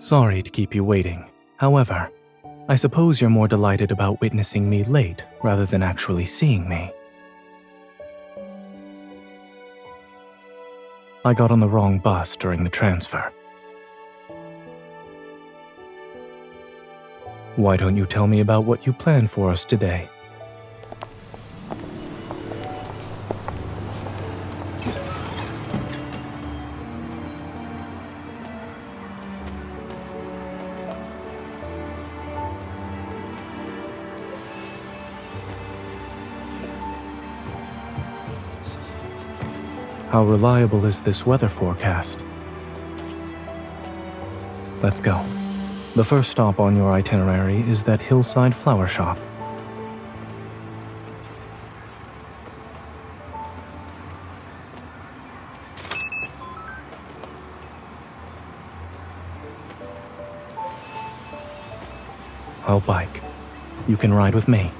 Sorry to keep you waiting. However, I suppose you're more delighted about witnessing me late rather than actually seeing me. I got on the wrong bus during the transfer. Why don't you tell me about what you planned for us today? How reliable is this weather forecast? Let's go. The first stop on your itinerary is that hillside flower shop. I'll bike. You can ride with me.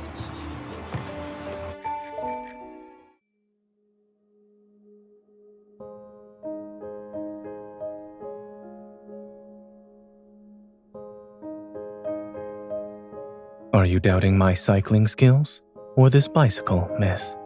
Are you doubting my cycling skills? Or this bicycle, miss?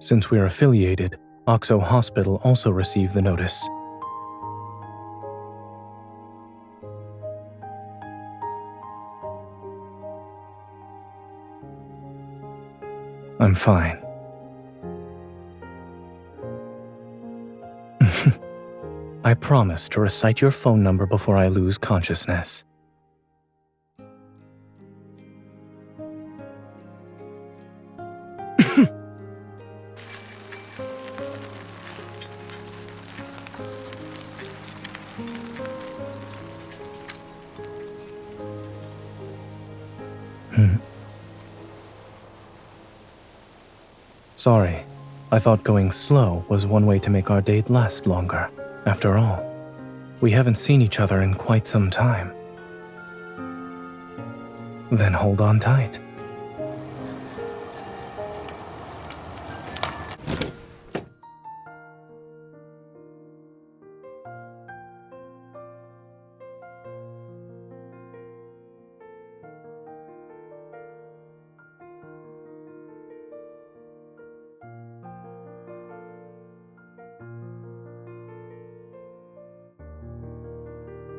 Since we're affiliated, Oxo Hospital also received the notice. I'm fine. I promise to recite your phone number before I lose consciousness. Sorry, I thought going slow was one way to make our date last longer. After all, we haven't seen each other in quite some time. Then hold on tight.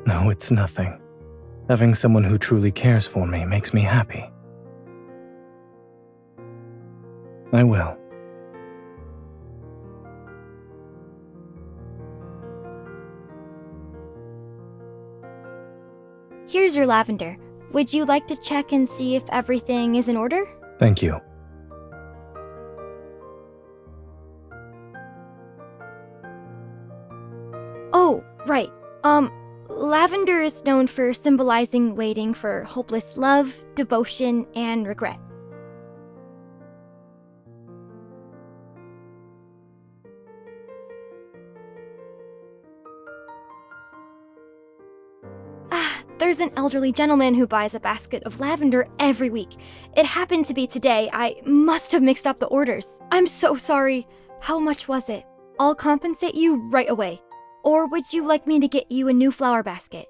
No, it's nothing. Having someone who truly cares for me makes me happy. I will. Here's your lavender. Would you like to check and see if everything is in order? Thank you. Oh, right. Lavender is known for symbolizing waiting for hopeless love, devotion, and regret. There's an elderly gentleman who buys a basket of lavender every week. It happened to be today. I must have mixed up the orders. I'm so sorry. How much was it? I'll compensate you right away. Or would you like me to get you a new flower basket?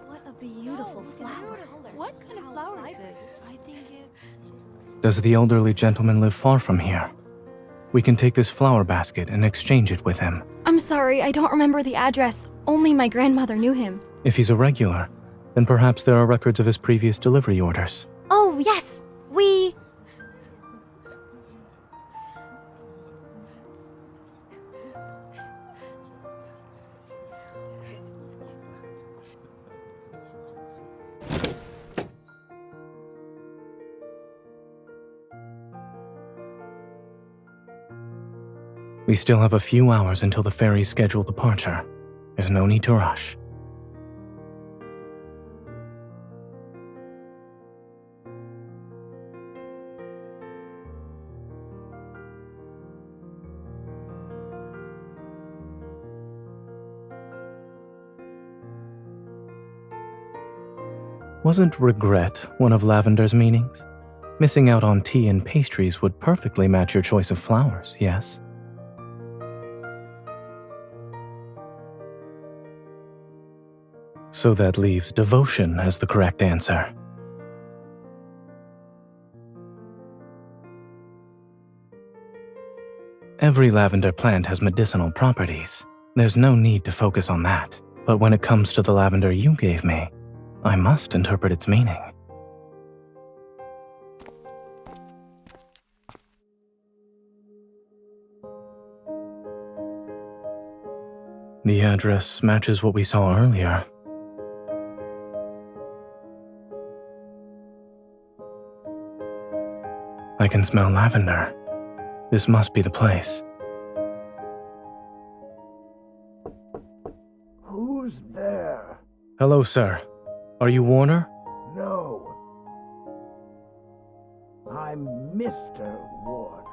What a beautiful flower. What kind of flower is this? I think it... Does the elderly gentleman live far from here? We can take this flower basket and exchange it with him. I'm sorry, I don't remember the address. Only my grandmother knew him. If he's a regular, then perhaps there are records of his previous delivery orders. Oh, yes. We... We still have a few hours until the ferry's scheduled departure. There's no need to rush. Wasn't regret one of Lavender's meanings? Missing out on tea and pastries would perfectly match your choice of flowers, yes? So that leaves devotion as the correct answer. Every lavender plant has medicinal properties. There's no need to focus on that. But when it comes to the lavender you gave me, I must interpret its meaning. The address matches what we saw earlier. I can smell lavender. This must be the place. Who's there? Hello, sir. Are you Warner? No. I'm Mr. Warner.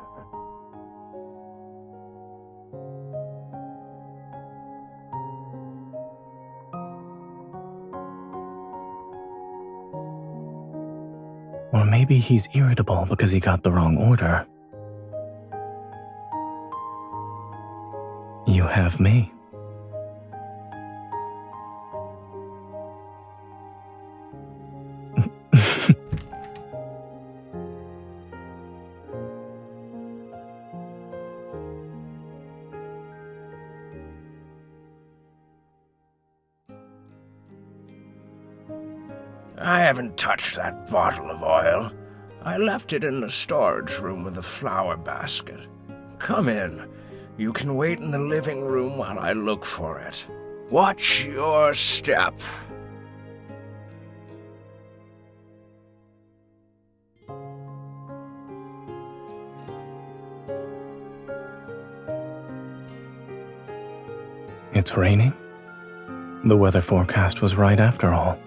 Or maybe he's irritable because he got the wrong order. You have me. I haven't touched that bottle of oil. I left it in the storage room with the flower basket. Come in. You can wait in the living room while I look for it. Watch your step. It's raining? The weather forecast was right after all.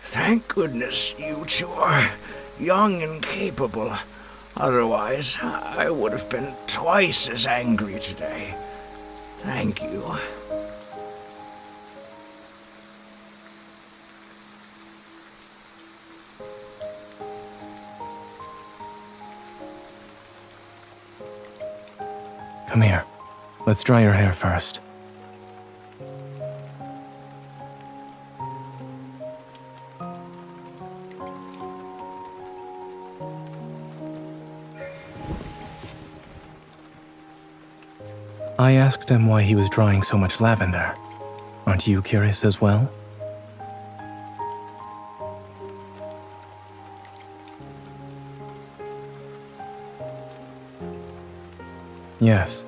Thank goodness you two are young and capable. Otherwise, I would have been twice as angry today. Thank you. Come here. Let's dry your hair first. I asked him why he was drying so much lavender. Aren't you curious as well? Yes,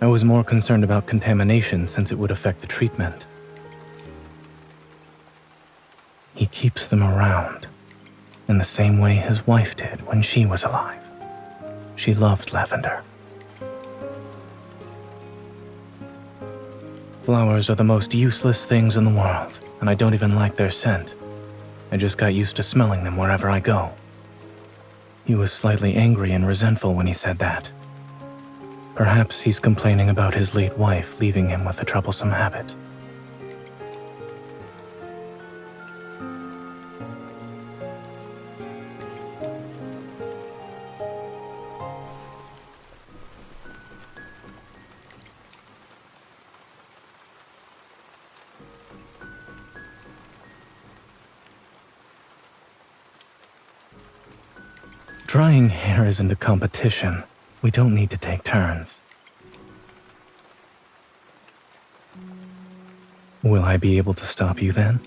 I was more concerned about contamination since it would affect the treatment. He keeps them around, in the same way his wife did when she was alive. She loved lavender. Flowers are the most useless things in the world, and I don't even like their scent. I just got used to smelling them wherever I go. He was slightly angry and resentful when he said that. Perhaps he's complaining about his late wife leaving him with a troublesome habit. Drying hair isn't a competition. We don't need to take turns. Will I be able to stop you then?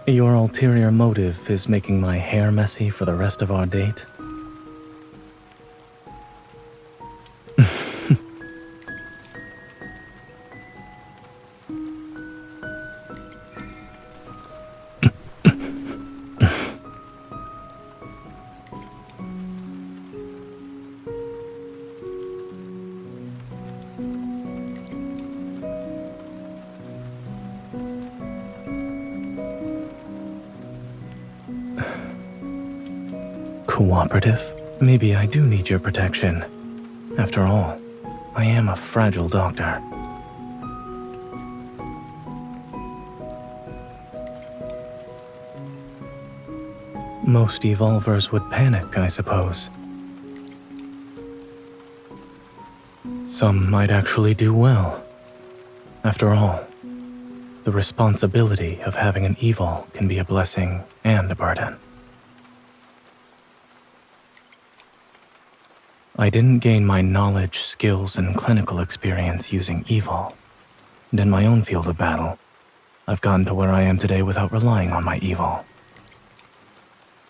Your ulterior motive is making my hair messy for the rest of our date? Cooperative? Maybe I do need your protection. After all, I am a fragile doctor. Most evolvers would panic, I suppose. Some might actually do well. After all, the responsibility of having an evil can be a blessing and a burden. I didn't gain my knowledge, skills, and clinical experience using evil. And in my own field of battle, I've gotten to where I am today without relying on my evil.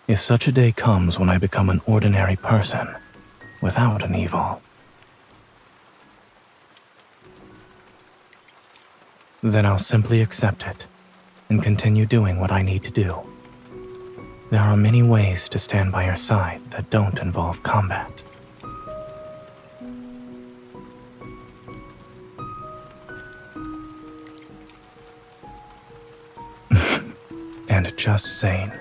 If such a day comes when I become an ordinary person, without an evil, then I'll simply accept it and continue doing what I need to do. There are many ways to stand by your side that don't involve combat. And just Zayne.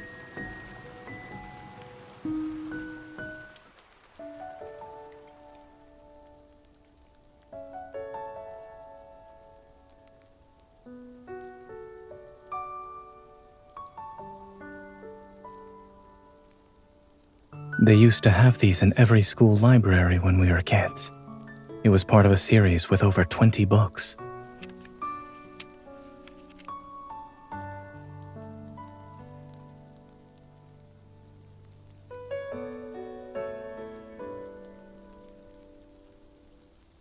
They used to have these in every school library when we were kids. It was part of a series with over 20 books.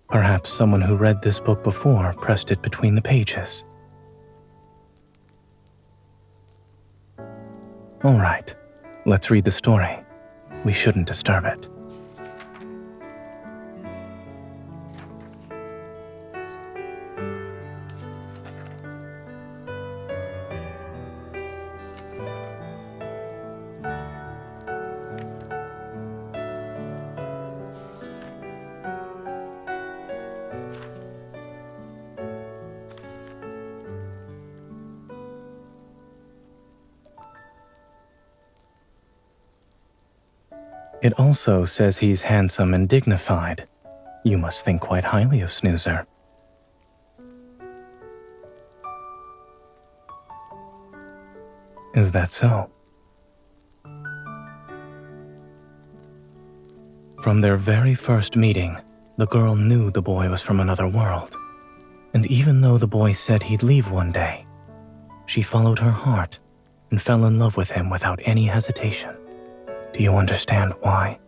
Perhaps someone who read this book before pressed it between the pages. All right, let's read the story. We shouldn't disturb it. It also says he's handsome and dignified. You must think quite highly of Snoozer. Is that so? From their very first meeting, the girl knew the boy was from another world. And even though the boy said he'd leave one day, she followed her heart and fell in love with him without any hesitation. Do you understand why?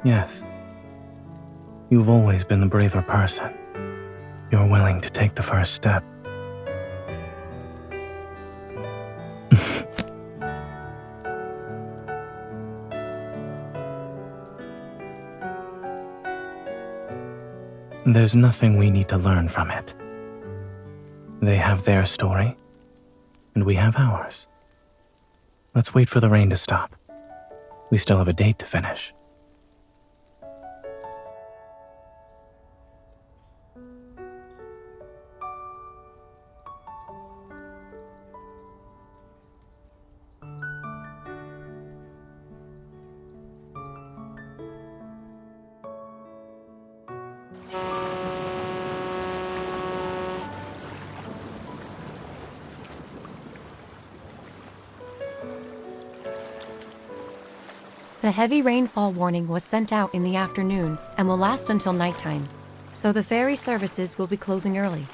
Yes. You've always been the braver person. You're willing to take the first step. There's nothing we need to learn from it. They have their story, and we have ours. Let's wait for the rain to stop. We still have a date to finish. The heavy rainfall warning was sent out in the afternoon and will last until nighttime, so the ferry services will be closing early.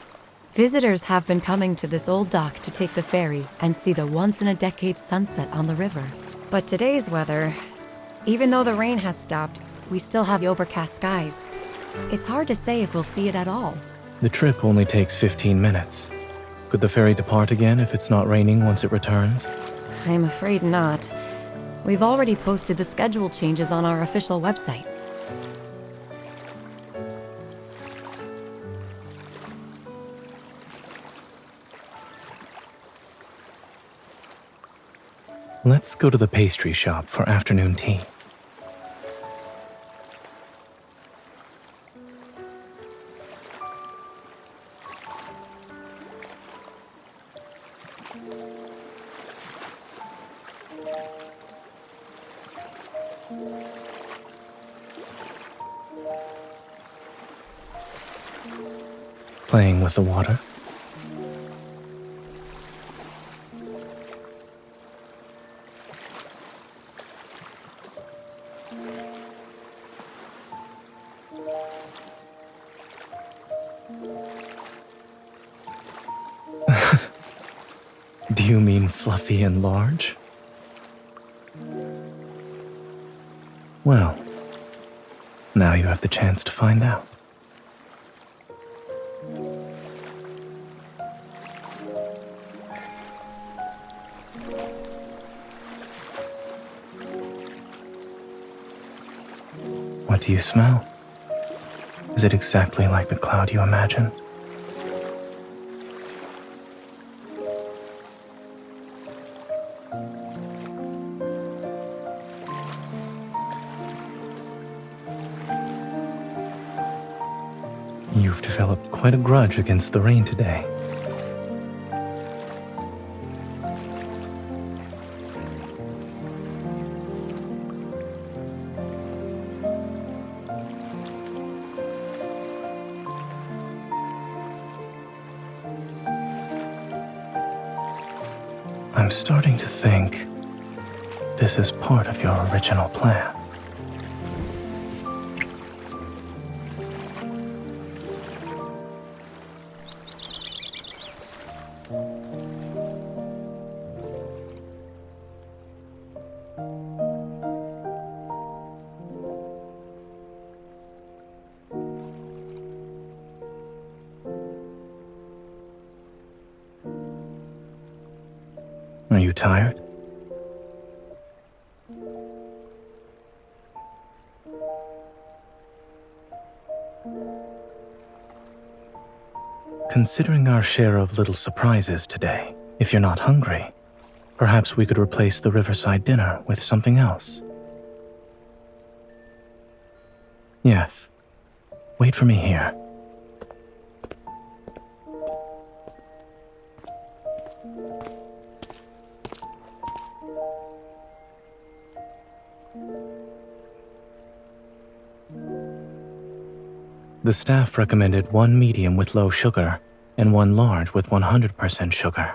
Visitors have been coming to this old dock to take the ferry and see the once-in-a-decade sunset on the river. But today's weather, even though the rain has stopped, we still have overcast skies. It's hard to say if we'll see it at all. The trip only takes 15 minutes. Could the ferry depart again if it's not raining once it returns? I'm afraid not. We've already posted the schedule changes on our official website. Let's go to the pastry shop for afternoon tea. Playing with the water. Do you mean fluffy and large? Well, now you have the chance to find out. What do you smell? Is it exactly like the cloud you imagined? You've developed quite a grudge against the rain today. I'm starting to think this is part of your original plan. Are you tired? Considering our share of little surprises today, if you're not hungry, perhaps we could replace the riverside dinner with something else. Yes. Wait for me here. The staff recommended one medium with low sugar and one large with 100% sugar.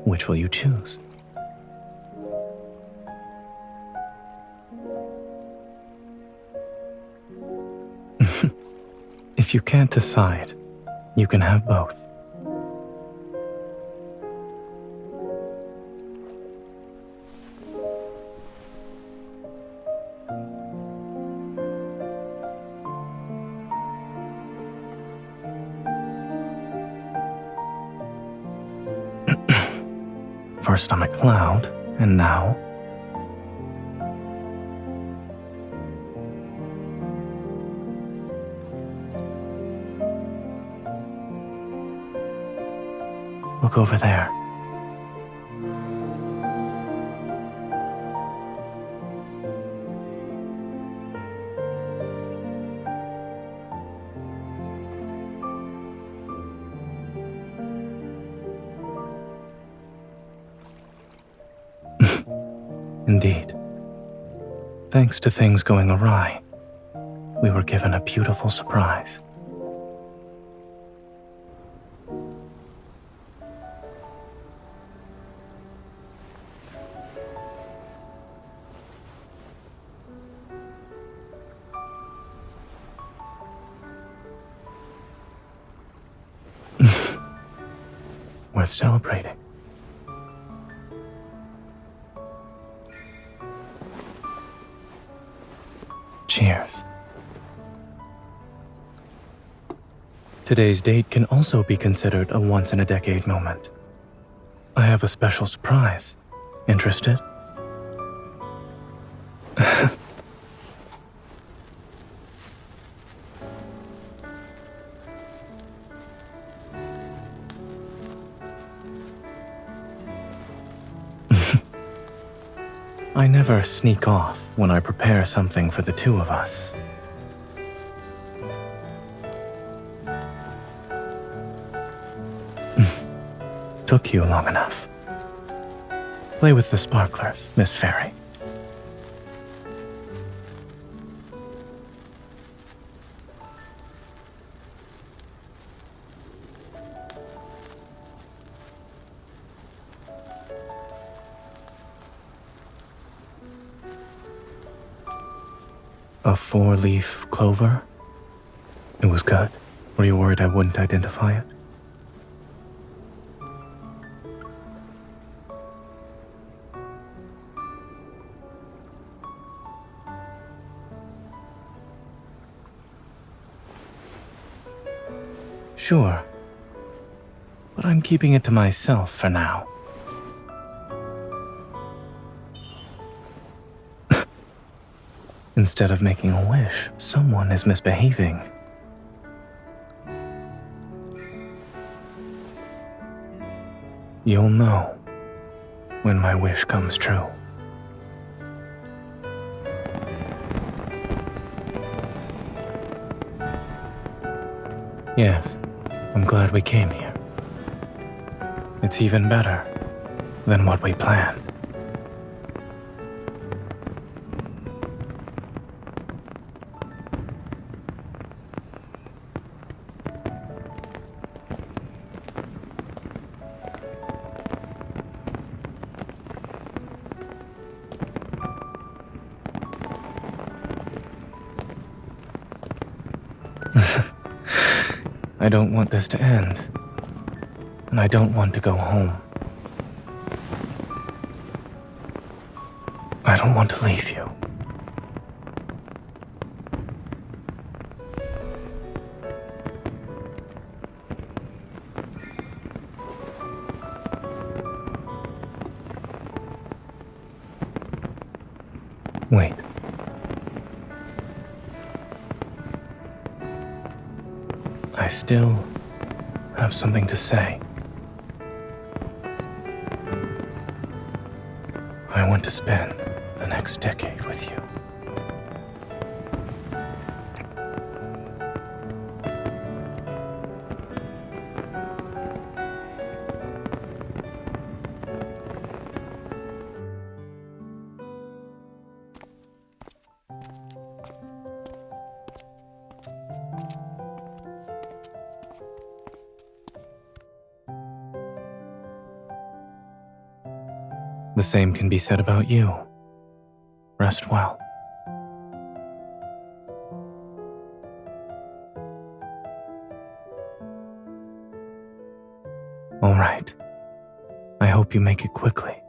Which will you choose? If you can't decide, you can have both. First I'm a cloud, and now... Look over there. Indeed. Thanks to things going awry, we were given a beautiful surprise. worth celebrating. Cheers. Today's date can also be considered a once-in-a-decade moment. I have a special surprise. Interested? I never sneak off when I prepare something for the two of us. Took you long enough. Play with the sparklers, Miss Fairy. A 4-leaf clover? It was good. Were you worried I wouldn't identify it? Sure. But I'm keeping it to myself for now. Instead of making a wish, someone is misbehaving. You'll know when my wish comes true. Yes, I'm glad we came here. It's even better than what we planned. I don't want this to end, and I don't want to go home. I don't want to leave you. Wait. I still have something to say. I want to spend the next decade with you. The same can be said about you. Rest well. All right. I hope you make it quickly.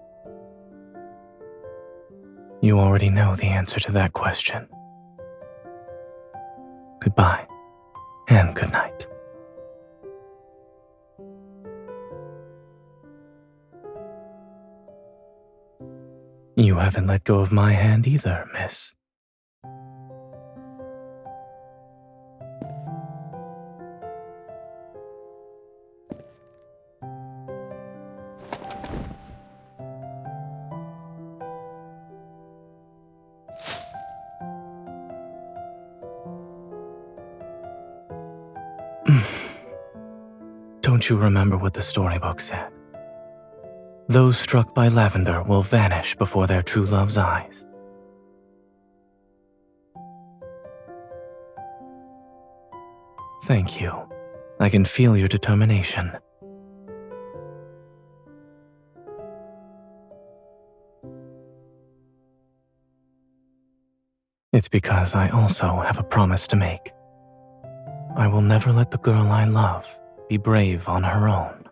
You already know the answer to that question. Goodbye, and good night. You haven't let go of my hand either, miss. Don't you remember what the storybook said? Those struck by lavender will vanish before their true love's eyes. Thank you. I can feel your determination. It's because I also have a promise to make. I will never let the girl I love be brave on her own.